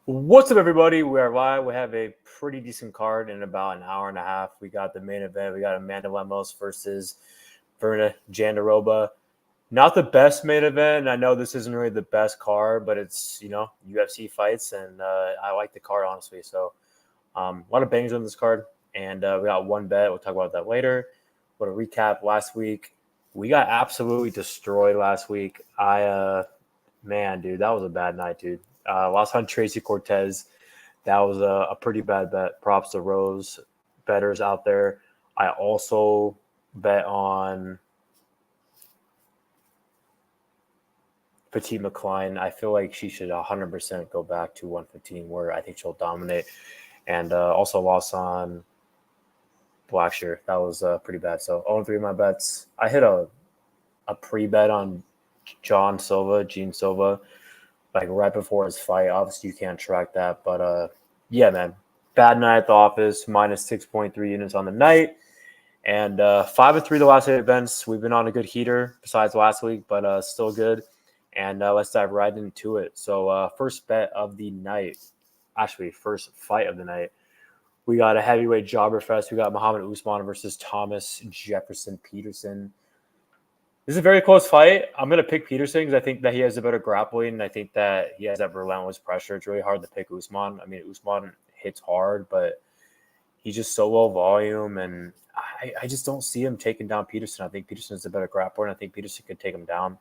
What's up, everybody? We are live. We have a pretty decent card in about an hour and a half. We got the main event. We got Amanda Lemos versus Verna Jandiroba. Not the best main event. I know this isn't really the best card, but it's, UFC fights, and I like the card, honestly. So a lot of bangers on this card, and we got one bet. We'll talk about that later. What a recap last week. We got absolutely destroyed last week. Man, dude, that was a bad night, dude. Lost on Tracy Cortez. That was a pretty bad bet. Props to Rose bettors out there. I also bet on Petite McCline. I feel like she should 100% go back to 115, where I think she'll dominate. And also lost on Blackshear. That was pretty bad. So 0-3 of my bets. I hit a pre-bet on Gene Silva, like right before his fight. Obviously, you can't track that, but yeah, man, bad night at the office. Minus 6.3 units on the night, and 5-3 the last 8 events. We've been on a good heater besides last week, but still good. And let's dive right into it. So first bet of the night, actually first fight of the night. We got a heavyweight jobber fest. We got Muhammad Usman versus Thomas Jefferson Petersen. This is a very close fight. I'm going to pick Petersen because I think that he has a better grappling, and I think that he has that relentless pressure. It's really hard to pick Usman. I mean, Usman hits hard, but he's just so low volume, and I just don't see him taking down Petersen. I think Petersen is a better grappler, and I think Petersen could take him down.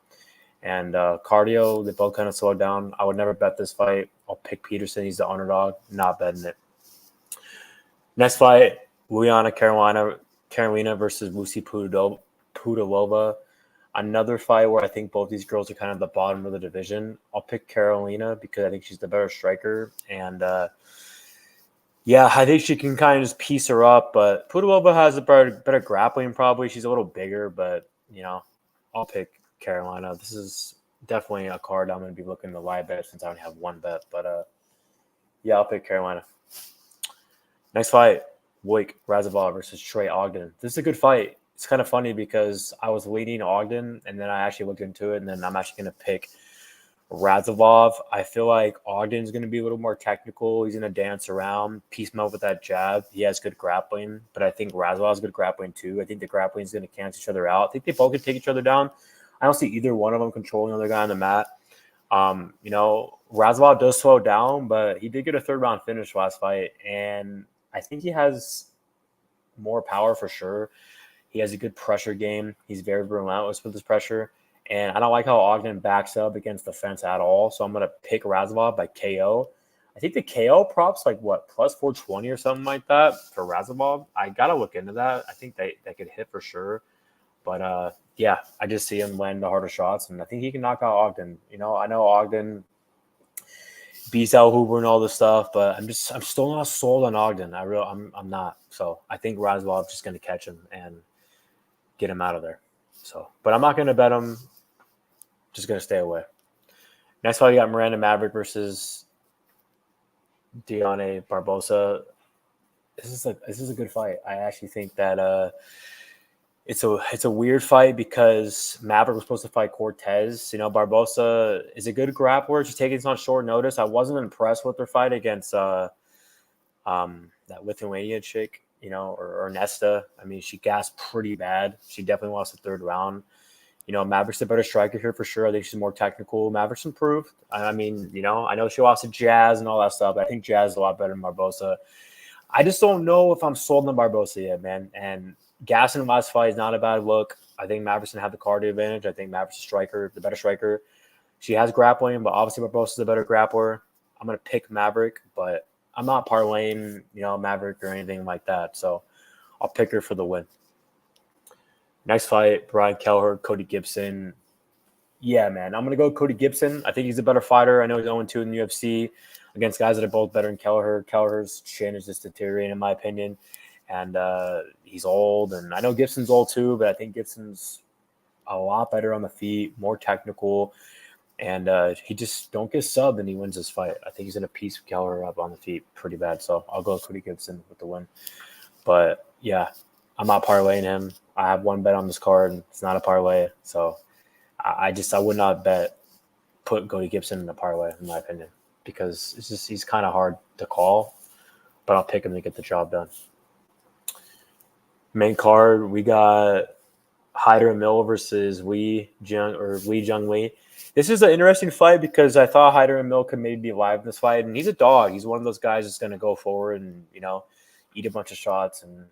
And cardio, they both kind of slow down. I would never bet this fight. I'll pick Petersen. He's the underdog. Not betting it. Next fight, Liana Carolina versus Lucy Pudilova. Another fight where I think both these girls are kind of the bottom of the division. I'll pick Carolina because I think she's the better striker. And yeah, I think she can kind of just piece her up. But Pudilova has a better grappling probably. She's a little bigger, but, I'll pick Carolina. This is definitely a card I'm going to be looking to live bet since I only have one bet. But yeah, I'll pick Carolina. Next fight, Radzhabov versus Choi Ogden. This is a good fight. It's kind of funny because I was leading Ogden, and then I actually looked into it, and then I'm actually going to pick Radzhabov. I feel like Ogden's going to be a little more technical. He's going to dance around, piece him up with that jab. He has good grappling, but I think Radzhabov has good grappling too. I think the grappling is going to cancel each other out. I think they both can take each other down. I don't see either one of them controlling the other guy on the mat. Radzhabov does slow down, but he did get a third-round finish last fight, and I think he has more power for sure. He has a good pressure game. He's very relentless with his pressure. And I don't like how Ogden backs up against the fence at all. So I'm going to pick Radzhabov by KO. I think the KO props plus 420 or something like that for Radzhabov. I got to look into that. I think they could hit for sure. But yeah, I just see him land the harder shots. And I think he can knock out Ogden. I know Ogden beats out Hoover and all this stuff, but I'm still not sold on Ogden. I'm not. So I think Radzhabov just going to catch him and get him out of there. So, but I'm not going to bet him. Just going to stay away. Next fight, you got Miranda Maverick versus Diane Barbosa. This is a good fight. I actually think that it's a weird fight because Maverick was supposed to fight Cortez. Barbosa is a good grappler. She's taking this on short notice. I wasn't impressed with her fight against that Lithuanian chick. Or Nesta. I mean, she gassed pretty bad. She definitely lost the third round. Maverick's the better striker here for sure. I think she's more technical. Maverick's improved. I mean, I know she lost to Jazz and all that stuff, but I think Jazz is a lot better than Barbosa. I just don't know if I'm sold on Barbosa yet, man. And gassing in the last fight is not a bad look. I think Maverick's going to have the cardio advantage. I think Maverick's a striker, the better striker. She has grappling, but obviously Barbosa's a better grappler. I'm going to pick Maverick, but I'm not parlaying, Maverick or anything like that. So I'll pick her for the win. Next fight, Brian Kelleher, Cody Gibson. Yeah, man. I'm going to go Cody Gibson. I think he's a better fighter. I know he's 0-2 in the UFC against guys that are both better than Kelleher. Kelleher's chin is just deteriorating, in my opinion. And he's old. And I know Gibson's old too, but I think Gibson's a lot better on the feet, more technical. And he just don't get subbed and he wins this fight. I think he's going to piece Kelleher up on the feet pretty bad. So I'll go Cody Gibson with the win. But yeah, I'm not parlaying him. I have one bet on this card. It's not a parlay. So I would not put Cody Gibson in a parlay, in my opinion. because he's kind of hard to call, but I'll pick him to get the job done. Main card, we got Hyder Mill versus Wei Jung Lee. This is an interesting fight because I thought Hyder and Mill could maybe be live in this fight, and he's a dog. He's one of those guys that's going to go forward and eat a bunch of shots and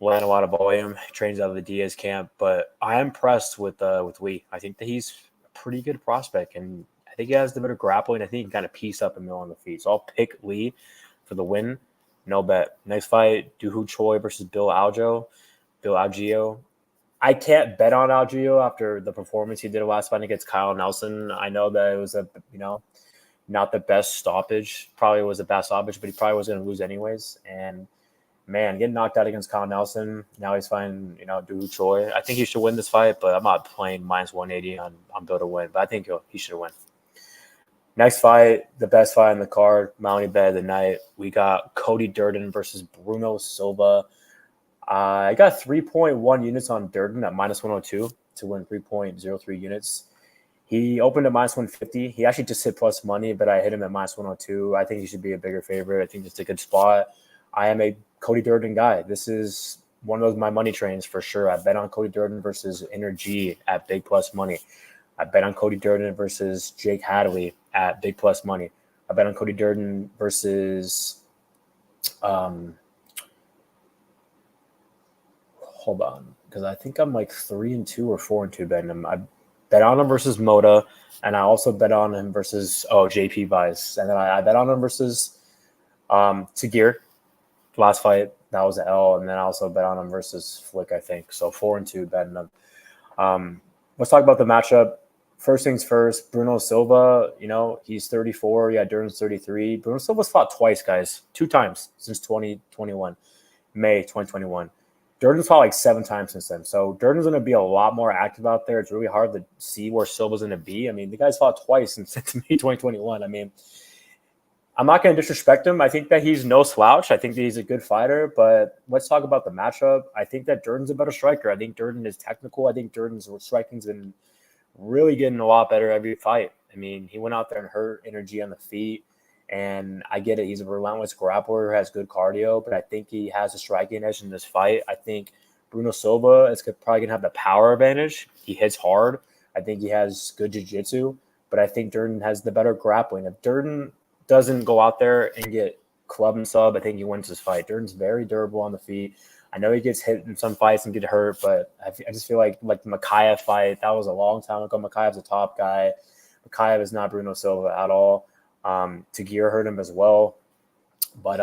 land a lot of volume. He trains out of the Diaz camp, but I am impressed with Wei. I think that he's a pretty good prospect, and I think he has the better grappling. I think he can kind of piece up a Mill on the feet. So I'll pick Lee for the win. No bet. Next fight, Choi versus Bill Algeo. I can't bet on Algeo after the performance he did last fight against Kyle Nelson. I know that it was not the best stoppage. Probably was a bad stoppage, but he probably was going to lose anyways. And man, getting knocked out against Kyle Nelson. Now he's fighting, Choi. I think he should win this fight, but I'm not playing minus 180 on Bill to win. But I think he should win. Next fight, the best fight on the card, Mounty Bet of the night. We got Cody Durden versus Bruno Silva. I got 3.1 units on Durden at minus 102 to win 3.03 units. He opened at minus 150. He actually just hit plus money, but I hit him at minus 102. I think he should be a bigger favorite. I think it's a good spot. I am a Cody Durden guy. This is one of my money trains for sure. I bet on Cody Durden versus Energy at big plus money. I bet on Cody Durden versus Jake Hadley at big plus money. I bet on Cody Durden versus hold on, because I think I'm like 3-2 or 4-2 betting him. I bet on him versus Moda, and I also bet on him versus JP Vice, and then I bet on him versus Tagir. Last fight, that was an L, and then I also bet on him versus Flick, I think. So 4-2 betting him. Let's talk about the matchup. First things first, Bruno Silva, he's 34. Yeah, Durden's 33. Bruno Silva's fought twice, guys. 2 times since 2021, May 2021. Durden's fought like 7 times since then. So Durden's going to be a lot more active out there. It's really hard to see where Silva's going to be. I mean, the guy's fought twice since May 2021. I mean, I'm not going to disrespect him. I think that he's no slouch. I think that he's a good fighter. But let's talk about the matchup. I think that Durden's a better striker. I think Durden is technical. I think Durden's striking's been really getting a lot better every fight. I mean, he went out there and hurt Energy on the feet. And I get it. He's a relentless grappler, has good cardio, but I think he has a striking edge in this fight. I think Bruno Silva is probably going to have the power advantage. He hits hard. I think he has good jiu-jitsu, but I think Durden has the better grappling. If Durden doesn't go out there and get club and sub, I think he wins this fight. Durden's very durable on the feet. I know he gets hit in some fights and get hurt, but I just feel like the Makayev fight, that was a long time ago. Makayev's a top guy. Makayev is not Bruno Silva at all. Tagir hurt him as well. But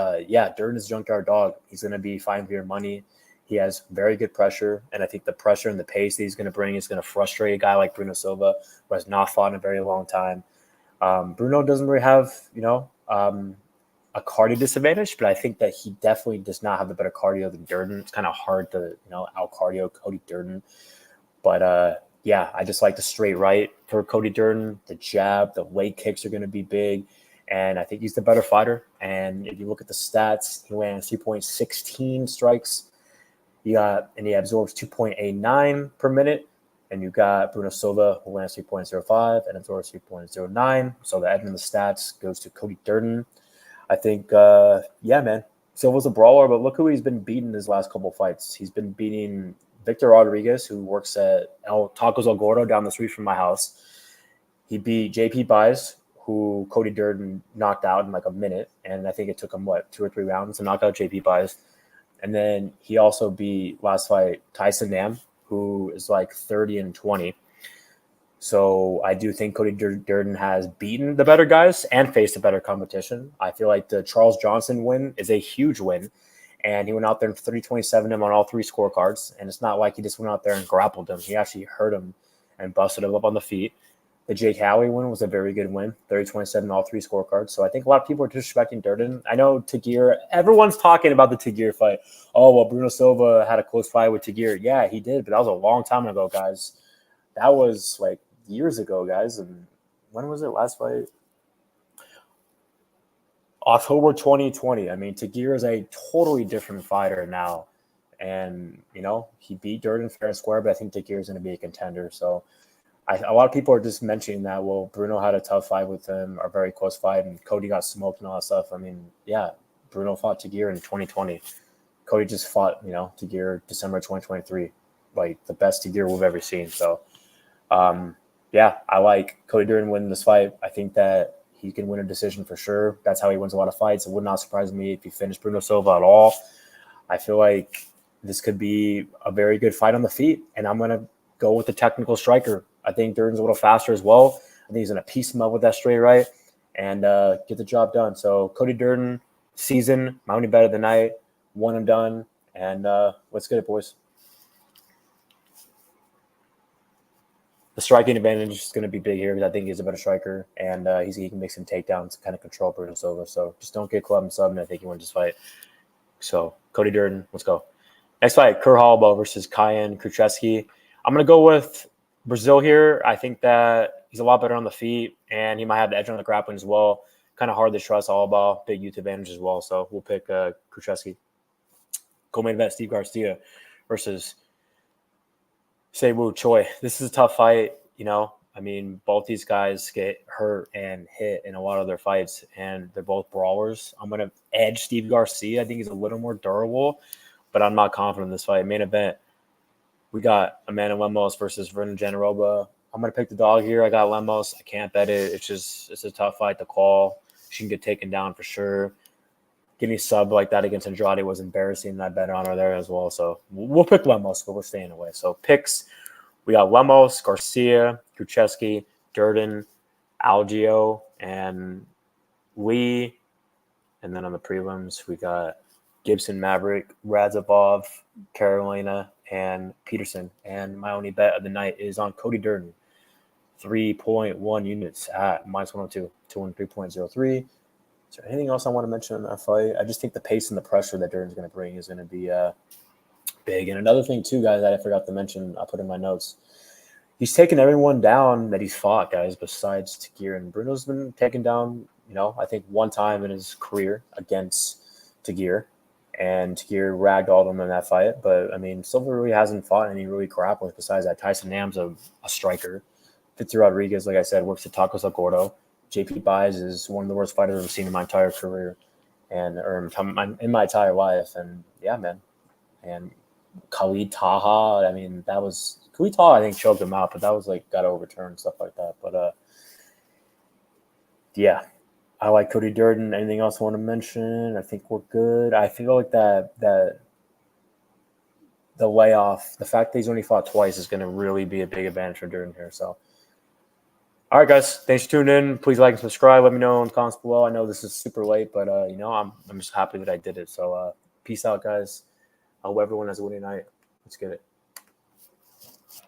Durden is a junkyard dog. He's going to be fighting for your money. He has very good pressure, and I think the pressure and the pace that he's going to bring is going to frustrate a guy like Bruno Silva, who has not fought in a very long time. Bruno doesn't really have, a cardio disadvantage, but I think that he definitely does not have the better cardio than Durden. It's kind of hard to, out-cardio Cody Durden. But, I just like the straight right for Cody Durden. The jab, the leg kicks are going to be big, and I think he's the better fighter. And if you look at the stats, he lands 3.16 strikes. He absorbs 2.89 per minute. And you got Bruno Silva, who lands 3.05 and absorbs 3.09. So the edge in the stats goes to Cody Durden. I think, man, Silva's a brawler, but look who he's been beating his last couple fights. He's been beating Victor Rodriguez, who works at Tacos El Gordo down the street from my house. He beat JP Baez, who Cody Durden knocked out in like a minute. And I think it took him, 2 or 3 rounds to knock out JP Baez. And then he also beat, last fight, Tyson Nam, who is like 30-20. So I do think Cody Durden has beaten the better guys and faced a better competition. I feel like the Charles Johnson win is a huge win. And he went out there and 30-27 him on all 3 scorecards. And it's not like he just went out there and grappled him. He actually hurt him and busted him up on the feet. The Jake Howley win was a very good win, 30-27 all 3 scorecards. So I think a lot of people are disrespecting Durden. I know Tagir, everyone's talking about the Tagir fight. Oh, well, Bruno Silva had a close fight with Tagir. Yeah, he did, but that was a long time ago, guys. That was like years ago, guys. And when was it, last fight? October 2020. I mean, Tagir is a totally different fighter now. And, he beat Durden fair and square, but I think Tagir is going to be a contender. So a lot of people are just mentioning that, well, Bruno had a tough fight with him, a very close fight, and Cody got smoked and all that stuff. I mean, yeah, Bruno fought Tagir in 2020. Cody just fought, Tagir December 2023, like the best Tagir we've ever seen. So, yeah, I like Cody Durden winning this fight. I think that he can win a decision for sure. That's how he wins a lot of fights. It would not surprise me if he finished Bruno Silva at all. I feel like this could be a very good fight on the feet, and I'm going to go with the technical striker. I think Durden's a little faster as well. I think he's going to piece him up with that straight right and get the job done. So Cody Durden, season, my only bet of the night, one and done, and let's get it, boys. The striking advantage is going to be big here because I think he's a better striker, and he can make some takedowns to kind of control Bruno Silva. So just don't get clubbed and subbed, and I think he wins this fight. So Cody Durden, let's go. Next fight, Holobaugh versus Kruschewsky. I'm going to go with Brazil here. I think that he's a lot better on the feet, and he might have the edge on the grappling as well. Kind of hard to trust Holobaugh, big youth advantage as well. So we'll pick Kruschewsky. Co-main event, Steve Garcia versus Choi. This is a tough fight, I mean, both these guys get hurt and hit in a lot of their fights, and they're both brawlers. I'm going to edge Steve Garcia. I think he's a little more durable, but I'm not confident in this fight. Main event, we got Amanda Lemos versus Jandiroba. I'm going to pick the dog here. I got Lemos. I can't bet it. It's a tough fight to call. She can get taken down for sure. Getting a sub like that against Andrade was embarrassing, and I bet on her there as well. So we'll pick Lemos, but we're staying away. So picks, we got Lemos, Garcia, Kruschewsky, Durden, Algeo, and Lee. And then on the prelims, we got Gibson, Maverick, Radzhabov, Carolina, and Petersen. And my only bet of the night is on Cody Durden. 3.1 units at minus 102, 213.03. Is there anything else I want to mention in that fight? I just think the pace and the pressure that Durden's going to bring is going to be big. And another thing, too, guys, that I forgot to mention, I put in my notes. He's taken everyone down that he's fought, guys, besides Tagir. And Bruno's been taken down, I think one time in his career against Tagir. And Tagir ragdolled him in that fight. But, I mean, Silva really hasn't fought any really grapplers besides that. Tyson Nam's a striker. Victor Rodriguez, like I said, works at Tacos El Gordo. JP Baez is one of the worst fighters I've ever seen in my entire career or in my entire life. And, yeah, man. And Khalid Taha, I mean, Khalid Taha, I think, choked him out, but that was, got overturned and stuff like that. But, yeah, I like Cody Durden. Anything else I want to mention? I think we're good. I feel like that the layoff, the fact that he's only fought twice is going to really be a big advantage for Durden here. So, all right, guys, thanks for tuning in. Please like and subscribe. Let me know in the comments below. I know this is super late, but, I'm just happy that I did it. So, peace out, guys. I hope everyone has a winning night. Let's get it.